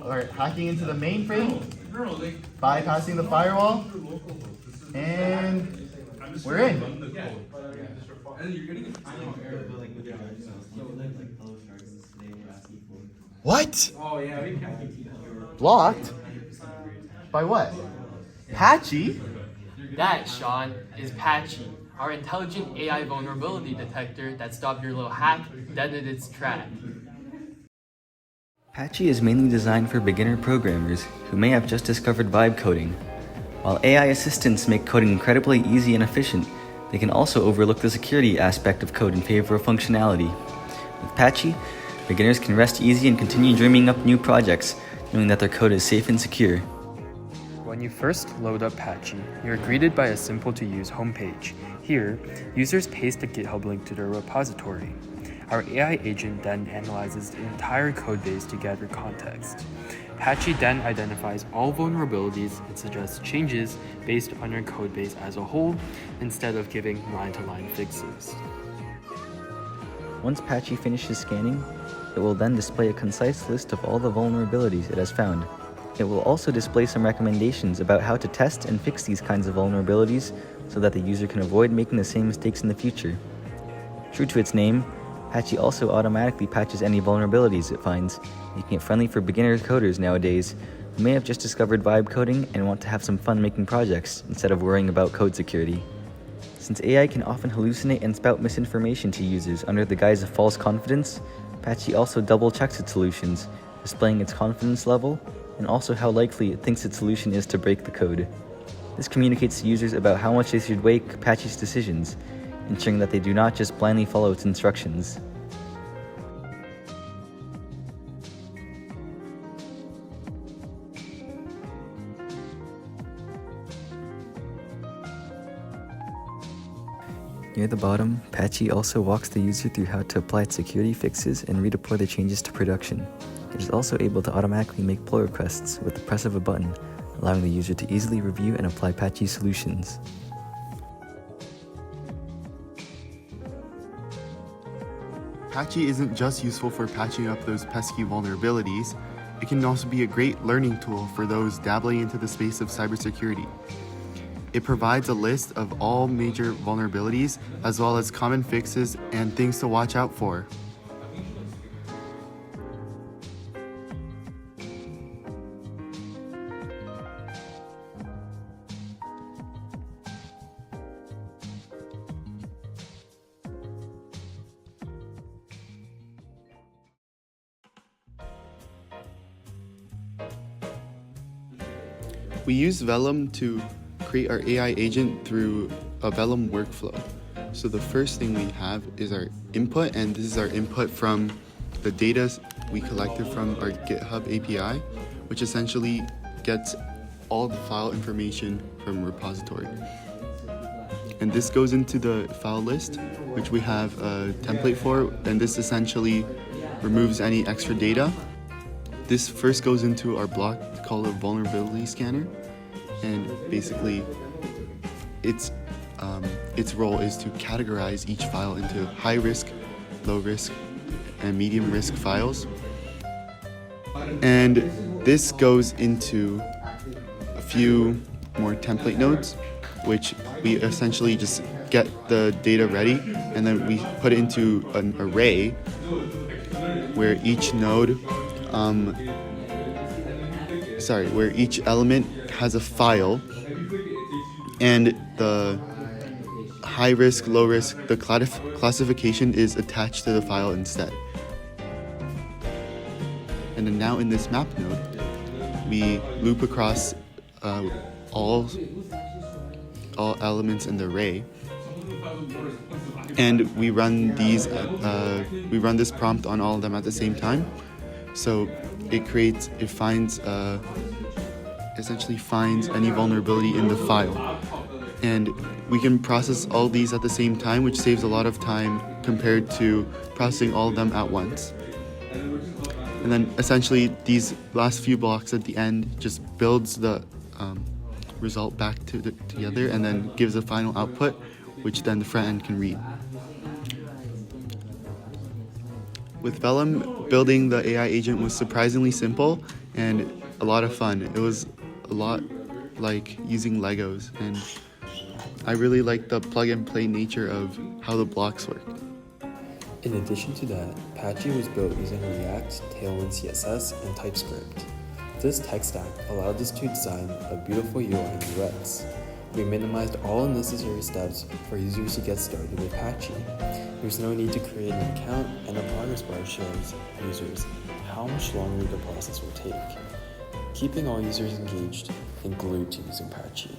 Alright, hacking into the mainframe, bypassing the firewall, and we're in. What? Blocked? By what? Patchy? That, Sean, is Patchy, our intelligent AI vulnerability detector that stopped your little hack dead in its track. Patchy is mainly designed for beginner programmers who may have just discovered vibe coding. While AI assistants make coding incredibly easy and efficient, they can also overlook the security aspect of code in favor of functionality. With Patchy, beginners can rest easy and continue dreaming up new projects, knowing that their code is safe and secure. When you first load up Patchy, you're greeted by a simple-to-use homepage. Here, users paste a GitHub link to their repository. Our AI agent then analyzes the entire codebase to gather context. Patchy then identifies all vulnerabilities and suggests changes based on your codebase as a whole, instead of giving line-to-line fixes. Once Patchy finishes scanning, it will then display a concise list of all the vulnerabilities it has found. It will also display some recommendations about how to test and fix these kinds of vulnerabilities so that the user can avoid making the same mistakes in the future. True to its name, Patchy also automatically patches any vulnerabilities it finds, making it friendly for beginner coders nowadays who may have just discovered vibe coding and want to have some fun making projects instead of worrying about code security. Since AI can often hallucinate and spout misinformation to users under the guise of false confidence, Patchy also double-checks its solutions, displaying its confidence level and also how likely it thinks its solution is to break the code. This communicates to users about how much they should weigh Patchy's decisions, ensuring that they do not just blindly follow its instructions. Near the bottom, Patchy also walks the user through how to apply its security fixes and redeploy the changes to production. It is also able to automatically make pull requests with the press of a button, allowing the user to easily review and apply Patchy solutions. Patchy isn't just useful for patching up those pesky vulnerabilities, it can also be a great learning tool for those dabbling into the space of cybersecurity. It provides a list of all major vulnerabilities as well as common fixes and things to watch out for. We use Vellum to create our AI agent through a Vellum workflow. So the first thing we have is our input, and this is our input from the data we collected from our GitHub API, which essentially gets all the file information from a repository. And this goes into the file list, which we have a template for, and this essentially removes any extra data. This first goes into our block called a vulnerability scanner, and basically its role is to categorize each file into high risk, low risk, and medium risk files. And this goes into a few more template nodes, which we essentially just get the data ready, and then we put it into an array where each node where each element has a file, and the high risk, low risk, the classification is attached to the file instead. And then now in this map node, we loop across all elements in the array, and we run this prompt on all of them at the same time. So essentially finds any vulnerability in the file. And we can process all these at the same time, which saves a lot of time compared to processing all of them at once. And then essentially these last few blocks at the end just builds the result back together and then gives a final output, which then the front end can read. With Vellum, building the AI agent was surprisingly simple and a lot of fun. It was a lot like using Legos, and I really liked the plug-and-play nature of how the blocks worked. In addition to that, Patchy was built using React, Tailwind CSS, and TypeScript. This tech stack allowed us to design a beautiful UI and UX. We minimized all unnecessary steps for users to get started with Patchy. There's no need to create an account, and a progress bar shows users how much longer the process will take, keeping all users engaged and glued to using Patchy.